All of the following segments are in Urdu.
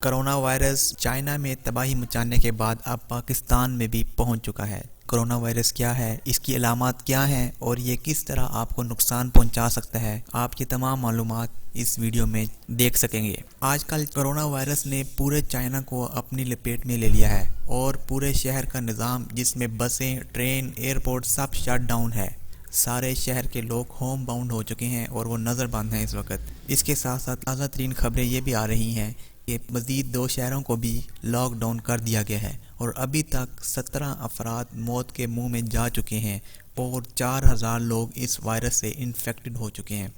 کرونا وائرس چائنا میں تباہی مچانے کے بعد اب پاکستان میں بھی پہنچ چکا ہے۔ کرونا وائرس کیا ہے، اس کی علامات کیا ہیں اور یہ کس طرح آپ کو نقصان پہنچا سکتا ہے، آپ یہ تمام معلومات اس ویڈیو میں دیکھ سکیں گے۔ آج کل کرونا وائرس نے پورے چائنا کو اپنی لپیٹ میں لے لیا ہے اور پورے شہر کا نظام، جس میں بسیں، ٹرین، ایئرپورٹ سب شٹ ڈاؤن ہے۔ سارے شہر کے لوگ ہوم باؤنڈ ہو چکے ہیں اور وہ نظر بند ہیں اس وقت۔ اس کے ساتھ ساتھ تازہ ترین خبریں یہ بھی آ رہی ہیں کہ مزید 2 شہروں کو بھی لاک ڈاؤن کر دیا گیا ہے اور ابھی تک 17 افراد موت کے منہ میں جا چکے ہیں اور 4000 لوگ اس وائرس سے انفیکٹڈ ہو چکے ہیں۔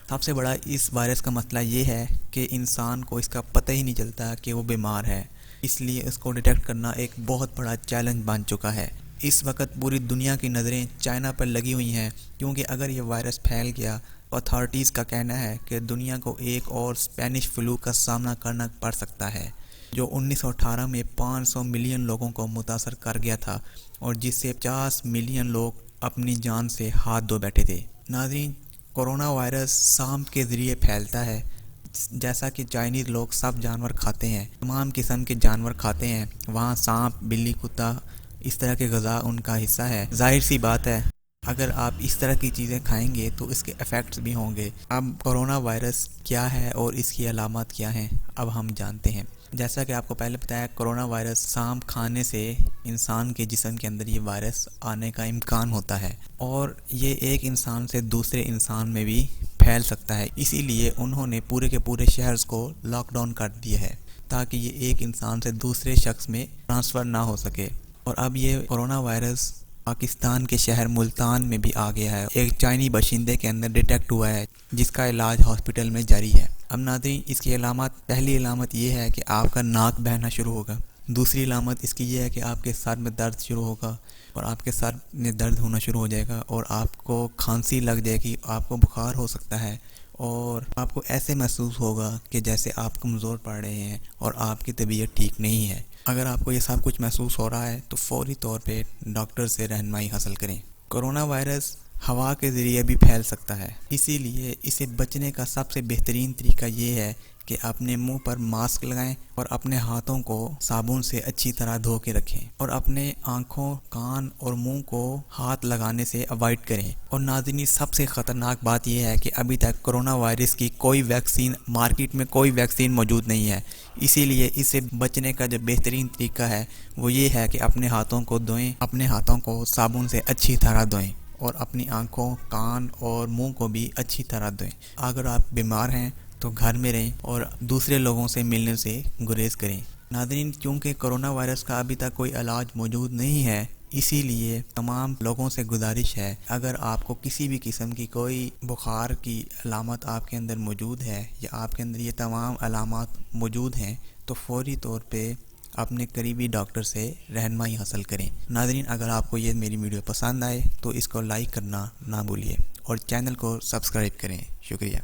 سب سے بڑا اس وائرس کا مسئلہ یہ ہے کہ انسان کو اس کا پتہ ہی نہیں چلتا کہ وہ بیمار ہے، اس لیے اس کو ڈیٹیکٹ کرنا ایک بہت بڑا چیلنج بن چکا ہے۔ اس وقت پوری دنیا کی نظریں چائنا پر لگی ہوئی ہیں، کیونکہ اگر یہ وائرس پھیل گیا، اتھارٹیز کا کہنا ہے کہ دنیا کو ایک اور اسپینش فلو کا سامنا کرنا پڑ سکتا ہے، جو 1918 میں 500 ملین لوگوں کو متاثر کر گیا تھا اور جس سے 50 ملین لوگ اپنی جان سے ہاتھ دھو بیٹھے تھے۔ ناظرین، کرونا وائرس سانپ کے ذریعے پھیلتا ہے۔ جیسا کہ چائنیز لوگ سب جانور کھاتے ہیں، تمام قسم کے جانور کھاتے ہیں، وہاں سانپ، بلی، کتا، اس طرح کے غذا ان کا حصہ ہے۔ ظاہر سی بات ہے، اگر آپ اس طرح کی چیزیں کھائیں گے تو اس کے ایفیکٹس بھی ہوں گے۔ اب کرونا وائرس کیا ہے اور اس کی علامات کیا ہیں، اب ہم جانتے ہیں۔ جیسا کہ آپ کو پہلے بتایا، کرونا وائرس سانپ کھانے سے انسان کے جسم کے اندر یہ وائرس آنے کا امکان ہوتا ہے اور یہ ایک انسان سے دوسرے انسان میں بھی پھیل سکتا ہے۔ اسی لیے انہوں نے پورے کے پورے شہرز کو لاک ڈاؤن کر دیا ہے تاکہ یہ ایک انسان سے دوسرے شخص میں ٹرانسفر نہ ہو سکے۔ اور اب یہ کرونا وائرس پاکستان کے شہر ملتان میں بھی آ گیا ہے، ایک چائنی باشندے کے اندر ڈیٹیکٹ ہوا ہے جس کا علاج ہاسپٹل میں جاری ہے۔ اب ناظرین، اس کی علامات، پہلی علامت یہ ہے کہ آپ کا ناک بہنا شروع ہوگا۔ دوسری علامت اس کی یہ ہے کہ آپ کے سر میں درد شروع ہوگا اور آپ کے سر میں درد ہونا شروع ہو جائے گا اور آپ کو کھانسی لگ جائے گی، آپ کو بخار ہو سکتا ہے اور آپ کو ایسے محسوس ہوگا کہ جیسے آپ کمزور پڑ رہے ہیں اور آپ کی طبیعت ٹھیک نہیں ہے۔ اگر آپ کو یہ سب کچھ محسوس ہو رہا ہے تو فوری طور پہ ڈاکٹر سے رہنمائی حاصل کریں۔ کرونا وائرس ہوا کے ذریعے بھی پھیل سکتا ہے، اسی لیے اسے بچنے کا سب سے بہترین طریقہ یہ ہے کہ اپنے منہ پر ماسک لگائیں اور اپنے ہاتھوں کو صابن سے اچھی طرح دھو کے رکھیں اور اپنے آنکھوں، کان اور منہ کو ہاتھ لگانے سے اوائڈ کریں۔ اور ناظرین، سب سے خطرناک بات یہ ہے کہ ابھی تک کرونا وائرس کی کوئی ویکسین، مارکیٹ میں کوئی ویکسین موجود نہیں ہے، اسی لیے اسے بچنے کا جو بہترین طریقہ ہے وہ یہ ہے کہ اپنے ہاتھوں کو دھوئیں، اپنے ہاتھوں کو صابن سے اچھی طرح دھوئیں اور اپنی آنکھوں، کان اور منہ کو بھی اچھی طرح دھوئیں۔ اگر آپ بیمار ہیں تو گھر میں رہیں اور دوسرے لوگوں سے ملنے سے گریز کریں۔ ناظرین، کیونکہ کرونا وائرس کا ابھی تک کوئی علاج موجود نہیں ہے، اسی لیے تمام لوگوں سے گزارش ہے، اگر آپ کو کسی بھی قسم کی کوئی بخار کی علامت آپ کے اندر موجود ہے یا آپ کے اندر یہ تمام علامات موجود ہیں تو فوری طور پہ اپنے قریبی ڈاکٹر سے رہنمائی حاصل کریں۔ ناظرین، اگر آپ کو یہ میری ویڈیو پسند آئے تو اس کو لائک کرنا نہ بھولیے اور چینل کو سبسکرائب کریں۔ شکریہ۔